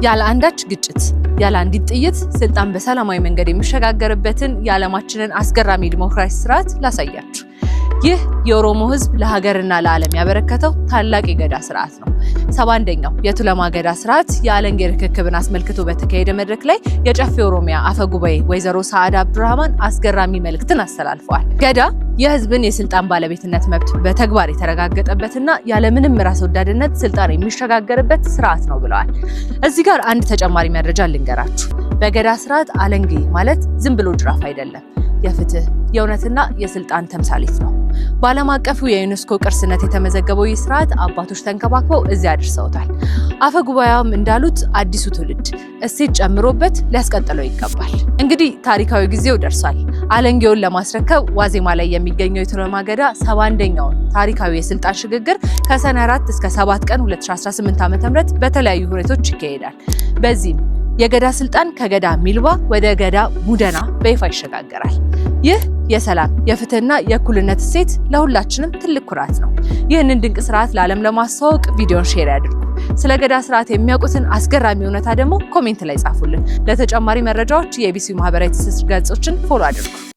ያለ አንዳች ግጭት ያለ አንዲት ጥይት ስልጣን በሰላማዊ መንገድ የሚሸጋገርበትን የዓለማችንን አስገራሚ ዲሞክራሲ ስርዓት ላሳያችሁ። ይህ የኦሮሞ ህዝብ ለሀገርና ለዓለም ያበረከተው ታላቅ የገዳ ስርዓት ነው። 71ኛው የቱለማ ገዳ ስርዓት የአለንጌ ርክክብን አስመልክቶ በተካሄደ መድረክ ላይ የጨፌ ኦሮሚያ አፈጉባኤ ወይዘሮ ሰዓዳ አብዱራህማን አስገራሚ መልእክትን አስተላልፈዋል። ገዳ የህዝብን የስልጣን ባለቤትነት መብት በተግባር የተረጋገጠበትና ያለምንም ራስ ወዳድነት ስልጣን የሚሸጋገርበት ስርዓት ነው ብለዋል። እዚህ ጋር አንድ ተጨማሪ መረጃ ልንገራችሁ። በገዳ ስርዓት አለንጌ ማለት ዝም ብሎ ጅራፍ አይደለም፣ የፍትህ የእውነትና የስልጣን ተምሳሌት ነው። በዓለም አቀፉ የዩኔስኮ ቅርስነት የተመዘገበው ይህ ስርዓት አባቶች ተንከባክበው እዚያ አድርሰውታል። አፈ ጉባኤውም እንዳሉት አዲሱ ትውልድ እሴት ጨምሮበት ሊያስቀጥለው ይገባል። እንግዲህ ታሪካዊ ጊዜው ደርሷል። አለንጌውን ለማስረከብ ዋዜማ ላይ የሚገኘው የቱለማ ገዳ 71ኛውን ታሪካዊ የስልጣን ሽግግር ከሰኔ 4 እስከ 7 ቀን 2018 ዓ.ም በተለያዩ ሁኔታዎች ይካሄዳል። በዚህም የገዳ ስልጣን ከገዳ ሚልባ ወደ ገዳ ሙደና በይፋ ይሸጋገራል። ይህ የሰላም የፍትህና የእኩልነት እሴት ለሁላችንም ትልቅ ኩራት ነው። ይህንን ድንቅ ስርዓት ለዓለም ለማስተዋወቅ ቪዲዮን ሼር ያድርጉ። ስለ ገዳ ስርዓት የሚያውቁትን አስገራሚ እውነታ ደግሞ ኮሜንት ላይ ጻፉልን። ለተጨማሪ መረጃዎች የኢቢሲ ማህበራዊ ትስስር ገጾችን ፎሎ አድርጉ።